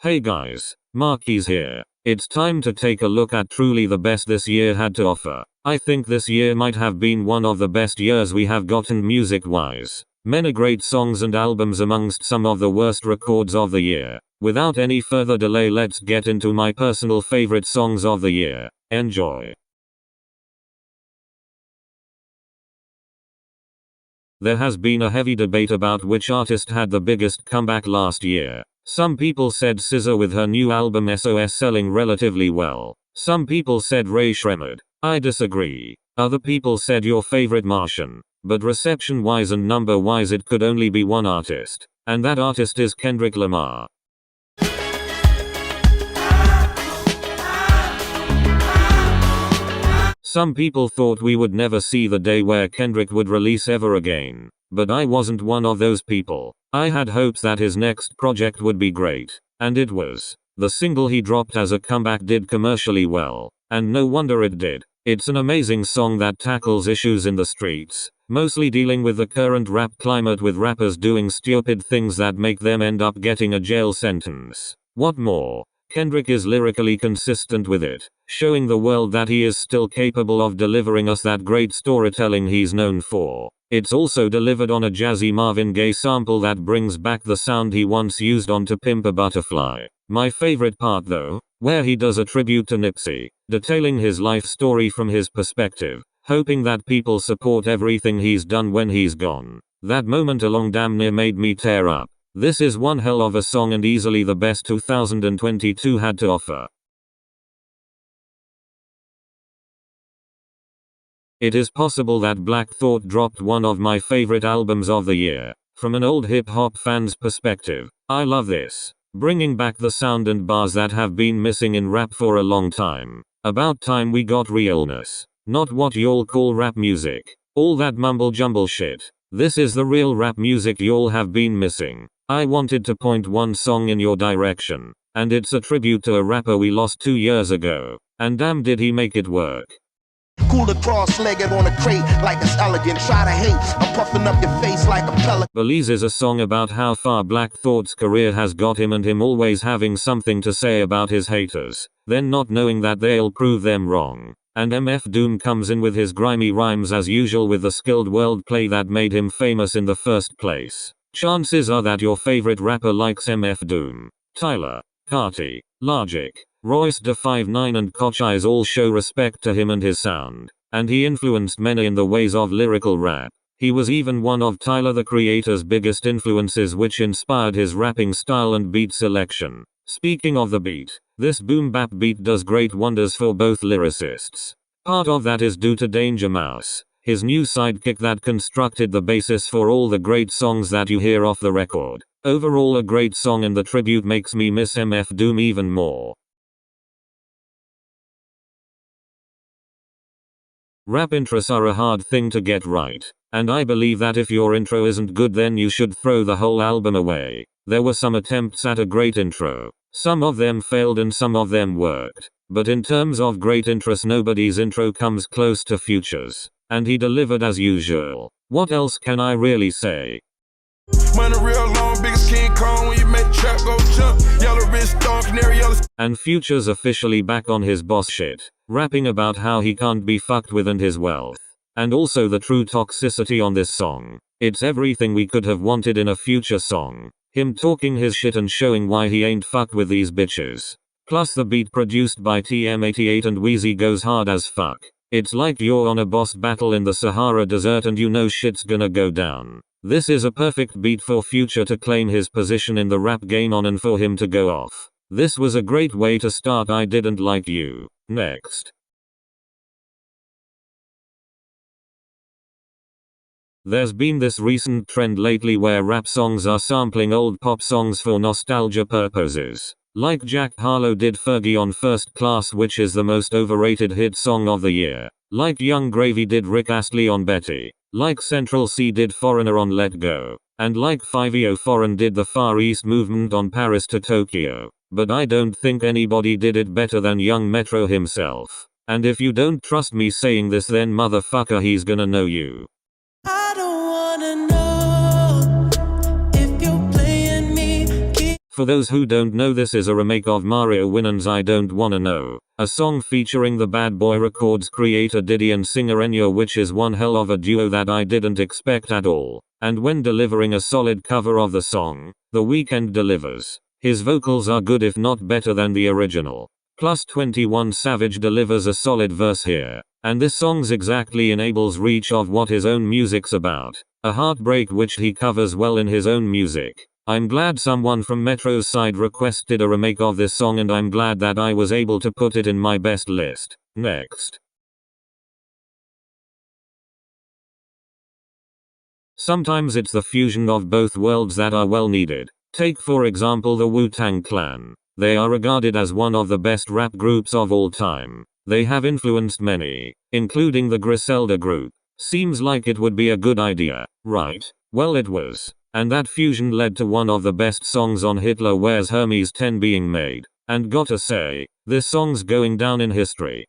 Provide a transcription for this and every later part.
Hey guys, Marquis here. It's time to take a look at truly the best this year had to offer. I think this year might have been one of the best years we have gotten music-wise. Many great songs and albums amongst some of the worst records of the year. Without any further delay, let's get into my personal favorite songs of the year. Enjoy. There has been a heavy debate about which artist had the biggest comeback last year. Some people said SZA with her new album SOS selling relatively well. Some people said Ray Shremmerd. I disagree. Other people said your favorite Martian. But reception-wise and number-wise it could only be one artist. And that artist is Kendrick Lamar. Some people thought we would never see the day where Kendrick would release ever again. But I wasn't one of those people. I had hopes that his next project would be great. And it was. The single he dropped as a comeback did commercially well. And no wonder it did. It's an amazing song that tackles issues in the streets, mostly dealing with the current rap climate with rappers doing stupid things that make them end up getting a jail sentence. What more? Kendrick is lyrically consistent with it, showing the world that he is still capable of delivering us that great storytelling he's known for. It's also delivered on a jazzy Marvin Gaye sample that brings back the sound he once used on To Pimp a Butterfly. My favorite part though, where he does a tribute to Nipsey, detailing his life story from his perspective, hoping that people support everything he's done when he's gone. That moment alone damn near made me tear up. This is one hell of a song and easily the best 2022 had to offer. It is possible that Black Thought dropped one of my favorite albums of the year. From an old hip-hop fan's perspective, I love this. Bringing back the sound and bars that have been missing in rap for a long time. About time we got realness. Not what y'all call rap music. All that mumble-jumble shit. This is the real rap music y'all have been missing. I wanted to point one song in your direction. And it's a tribute to a rapper we lost 2 years ago. And damn did he make it work. Cooler cross-legged on a crate like it's elegant. Try to hate, I'm puffing up your face like a pellet. Belize is a song about how far Black Thought's career has got him and him always having something to say about his haters, then not knowing that they'll prove them wrong. And MF Doom comes in with his grimy rhymes as usual with the skilled wordplay that made him famous in the first place. Chances are that your favorite rapper likes MF Doom. Tyler, Carti, Logic, Royce da 5'9" and Koch Eyes all show respect to him and his sound. And he influenced many in the ways of lyrical rap. He was even one of Tyler the Creator's biggest influences, which inspired his rapping style and beat selection. Speaking of the beat, this boom bap beat does great wonders for both lyricists. Part of that is due to Danger Mouse, his new sidekick that constructed the basis for all the great songs that you hear off the record. Overall a great song, and the tribute makes me miss MF Doom even more. Rap intros are a hard thing to get right, and I believe that if your intro isn't good then you should throw the whole album away. There were some attempts at a great intro. Some of them failed and some of them worked. But in terms of great intros, nobody's intro comes close to Future's. And he delivered as usual. What else can I really say? Money real long, biggest King Kong when you make the trap go jump. Yellow wrist, stone, canary yellow. And Future's officially back on his boss shit, rapping about how he can't be fucked with and his wealth. And also the true toxicity on this song. It's everything we could have wanted in a Future song. Him talking his shit and showing why he ain't fucked with these bitches. Plus the beat produced by TM88 and Wheezy goes hard as fuck. It's like you're on a boss battle in the Sahara Desert and you know shit's gonna go down. This is a perfect beat for Future to claim his position in the rap game on and for him to go off. This was a great way to start I Didn't Like You. Next. There's been this recent trend lately where rap songs are sampling old pop songs for nostalgia purposes. Like Jack Harlow did Fergie on First Class, which is the most overrated hit song of the year. Like Young Gravy did Rick Astley on Betty. Like Central C did Foreigner on Let Go. And like 5EO Foreign did the Far East Movement on Paris to Tokyo. But I don't think anybody did it better than Young Metro himself. And if you don't trust me saying this, then motherfucker, he's gonna know you. For those who don't know, this is a remake of Mario Winans' I Don't Wanna Know, a song featuring the Bad Boy Records creator Diddy and singer Enya, which is one hell of a duo that I didn't expect at all. And when delivering a solid cover of the song, The Weeknd delivers. His vocals are good if not better than the original. Plus 21 Savage delivers a solid verse here. And this song's exactly enables reach of what his own music's about. A heartbreak which he covers well in his own music. I'm glad someone from Metro's side requested a remake of this song, and I'm glad that I was able to put it in my best list. Next. Sometimes it's the fusion of both worlds that are well needed. Take for example the Wu-Tang Clan. They are regarded as one of the best rap groups of all time. They have influenced many, including the Griselda group. Seems like it would be a good idea, right? Well, it was. And that fusion led to one of the best songs on Hitler Wears Hermes 10 being made. And gotta say, this song's going down in history.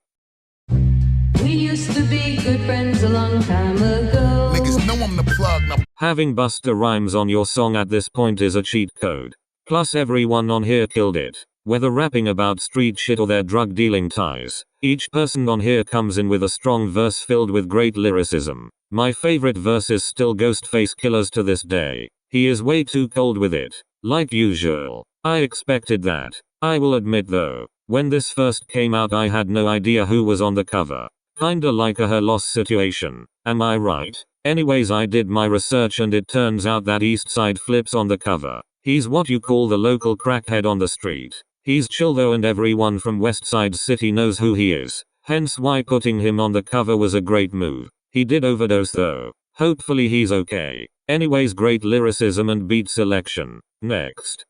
We used to be good friends a long time ago. Niggas know I'm the plug now. Having Busta Rhymes on your song at this point is a cheat code. Plus everyone on here killed it. Whether rapping about street shit or their drug dealing ties, each person on here comes in with a strong verse filled with great lyricism. My favorite verse is still Ghostface Killers to this day. He is way too cold with it. Like usual. I expected that. I will admit though, when this first came out I had no idea who was on the cover. Kinda like a her loss situation. Am I right? Anyways, I did my research and it turns out that Eastside Flips on the cover. He's what you call the local crackhead on the street. He's chill though, and everyone from Westside City knows who he is. Hence why putting him on the cover was a great move. He did overdose though. Hopefully he's okay. Anyways, great lyricism and beat selection. Next.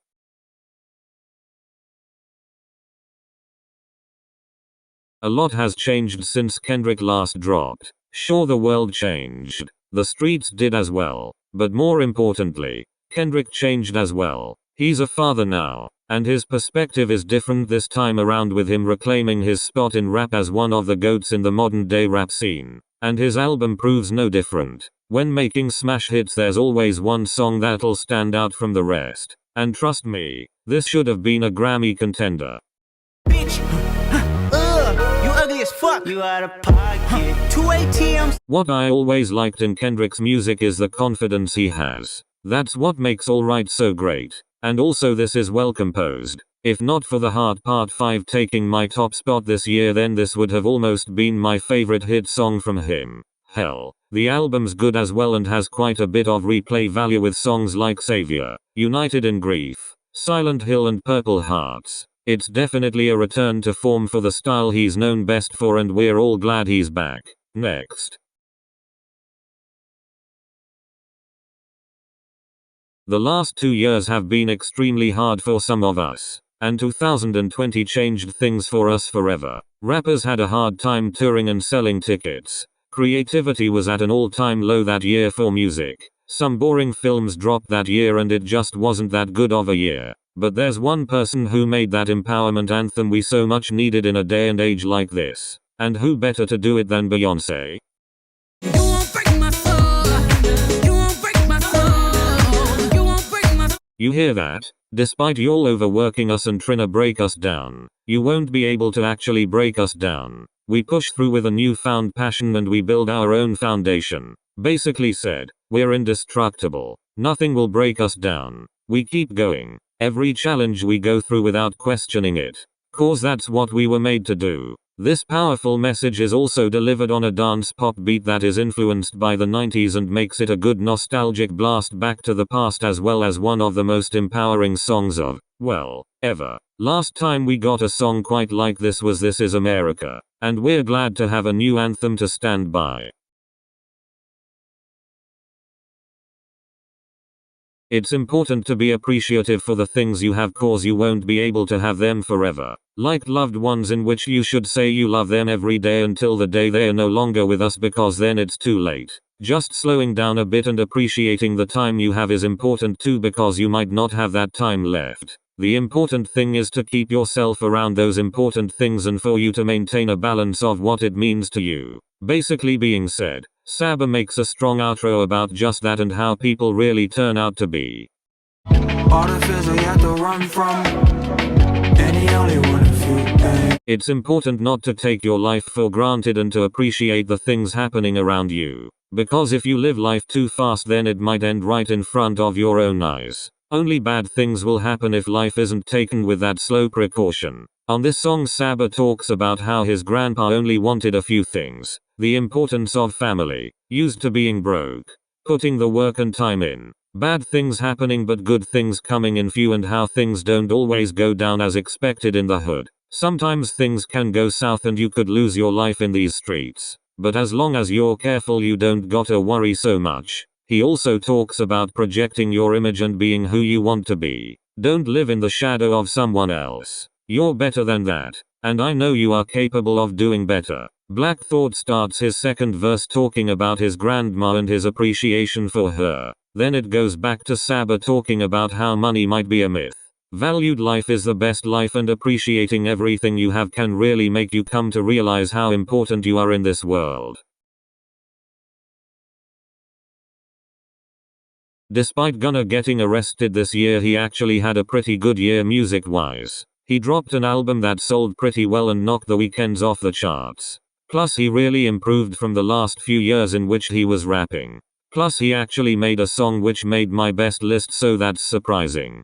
A lot has changed since Kendrick last dropped. Sure, the world changed. The streets did as well. But more importantly, Kendrick changed as well. He's a father now. And his perspective is different this time around, with him reclaiming his spot in rap as one of the GOATs in the modern day rap scene. And his album proves no different. When making smash hits, there's always one song that'll stand out from the rest. And trust me, this should have been a Grammy contender. Bitch, you ugly as fuck. You out of pocket. 2 ATMs. What I always liked in Kendrick's music is the confidence he has. That's what makes Alright so great. And also this is well composed. If not for the Heart Part 5 taking my top spot this year, then this would have almost been my favorite hit song from him. Hell, the album's good as well and has quite a bit of replay value with songs like Savior, United in Grief, Silent Hill and Purple Hearts. It's definitely a return to form for the style he's known best for, and we're all glad he's back. Next. The last 2 years have been extremely hard for some of us. And 2020 changed things for us forever. Rappers had a hard time touring and selling tickets. Creativity was at an all-time low that year for music. Some boring films dropped that year and it just wasn't that good of a year. But there's one person who made that empowerment anthem we so much needed in a day and age like this. And who better to do it than Beyoncé? You won't break my soul. You won't break my soul. You won't break my soul. You hear that? Despite y'all overworking us and trying to break us down, you won't be able to actually break us down. We push through with a newfound passion and we build our own foundation. Basically said, we're indestructible. Nothing will break us down. We keep going. Every challenge we go through without questioning it. 'Cause that's what we were made to do. This powerful message is also delivered on a dance pop beat that is influenced by the 90s and makes it a good nostalgic blast back to the past, as well as one of the most empowering songs of, well, ever. Last time we got a song quite like this was This Is America. And we're glad to have a new anthem to stand by. It's important to be appreciative for the things you have, 'cause you won't be able to have them forever. Like loved ones, in which you should say you love them every day until the day they are no longer with us, because then it's too late. Just slowing down a bit and appreciating the time you have is important too, because you might not have that time left. The important thing is to keep yourself around those important things and for you to maintain a balance of what it means to you. Basically being said, Saba makes a strong outro about just that and how people really turn out to be. All the fears we had to run from, and he only wanted a few things. It's important not to take your life for granted and to appreciate the things happening around you. Because if you live life too fast, then it might end right in front of your own eyes. Only bad things will happen if life isn't taken with that slow precaution. On this song, Saba talks about how his grandpa only wanted a few things. The importance of family, used to being broke, putting the work and time in, bad things happening but good things coming in few, and how things don't always go down as expected in the hood. Sometimes things can go south and you could lose your life in these streets. But as long as you're careful, you don't gotta worry so much. He also talks about projecting your image and being who you want to be. Don't live in the shadow of someone else. You're better than that. And I know you are capable of doing better. Black Thought starts his second verse talking about his grandma and his appreciation for her. Then it goes back to Saba talking about how money might be a myth. Valued life is the best life, and appreciating everything you have can really make you come to realize how important you are in this world. Despite Gunna getting arrested this year, he actually had a pretty good year music-wise. He dropped an album that sold pretty well and knocked the weekends off the charts. Plus he really improved from the last few years in which he was rapping. Plus he actually made a song which made my best list, so that's surprising.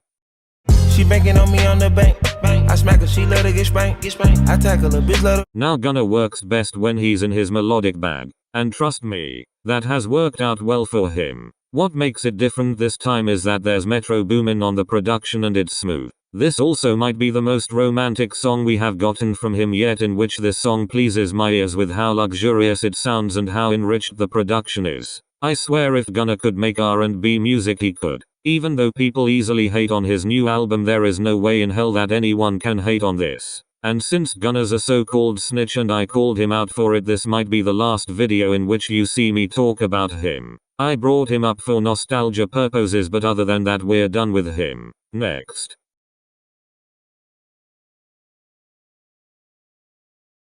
She banking on me on the bank. I smack her, she let her get spanked. I tackle her, bitch, let her. Now Gunna works best when he's in his melodic bag. And trust me, that has worked out well for him. What makes it different this time is that there's Metro Boomin on the production and it's smooth. This also might be the most romantic song we have gotten from him yet, in which this song pleases my ears with how luxurious it sounds and how enriched the production is. I swear if Gunna could make R&B music, he could. Even though people easily hate on his new album, there is no way in hell that anyone can hate on this. And since Gunna's a so-called snitch and I called him out for it, this might be the last video in which you see me talk about him. I brought him up for nostalgia purposes, but other than that we're done with him. Next.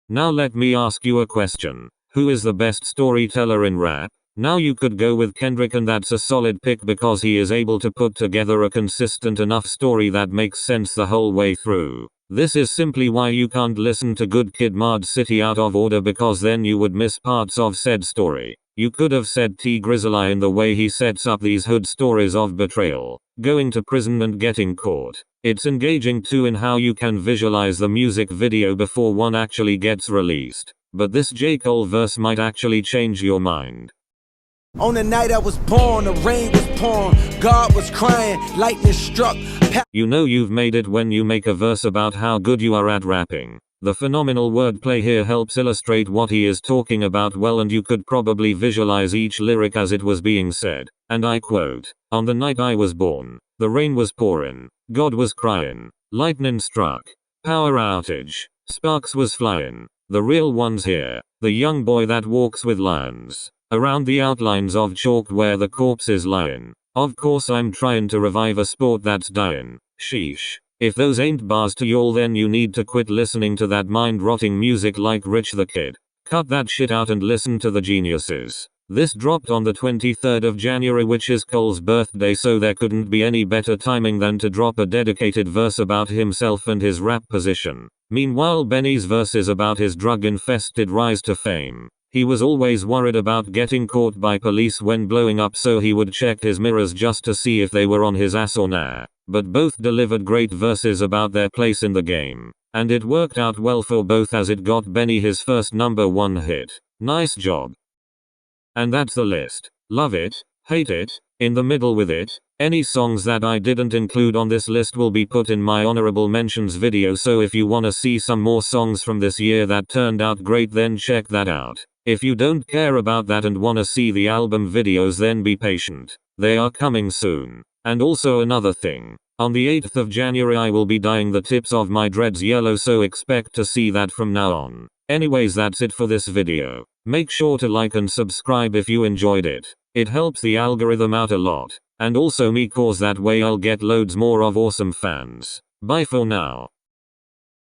Now let me ask you a question. Who is the best storyteller in rap? Now you could go with Kendrick, and that's a solid pick because he is able to put together a consistent enough story that makes sense the whole way through. This is simply why you can't listen to Good Kid, Mad City out of order, because then you would miss parts of said story. You could have said T Grizzly in the way he sets up these hood stories of betrayal, going to prison and getting caught. It's engaging too in how you can visualize the music video before one actually gets released. But this J. Cole verse might actually change your mind. On the night I was born, the rain was pouring, God was crying, lightning struck. You know you've made it when you make a verse about how good you are at rapping. The phenomenal wordplay here helps illustrate what he is talking about well, and you could probably visualize each lyric as it was being said. And I quote, "On the night I was born, the rain was pouring, God was crying, lightning struck, power outage, sparks was flying, the real one's here, the young boy that walks with lions around the outlines of chalk where the corpse is lying. Of course I'm trying to revive a sport that's dying. Sheesh. If those ain't bars to y'all, then you need to quit listening to that mind-rotting music like Rich the Kid. Cut that shit out and listen to the geniuses." This dropped on the 23rd of January, which is Cole's birthday, so there couldn't be any better timing than to drop a dedicated verse about himself and his rap position. Meanwhile, Benny's verse is about his drug-infested rise to fame. He was always worried about getting caught by police when blowing up, so he would check his mirrors just to see if they were on his ass or nah. But both delivered great verses about their place in the game. And it worked out well for both, as it got Benny his first #1 hit. Nice job. And that's the list. Love it, hate it, in the middle with it. Any songs that I didn't include on this list will be put in my honorable mentions video, so if you wanna see some more songs from this year that turned out great, then check that out. If you don't care about that and wanna see the album videos, then be patient. They are coming soon. And also another thing. On the 8th of January I will be dyeing the tips of my dreads yellow, so expect to see that from now on. Anyways, that's it for this video. Make sure to like and subscribe if you enjoyed it. It helps the algorithm out a lot. And also me, cause that way I'll get loads more of awesome fans. Bye for now.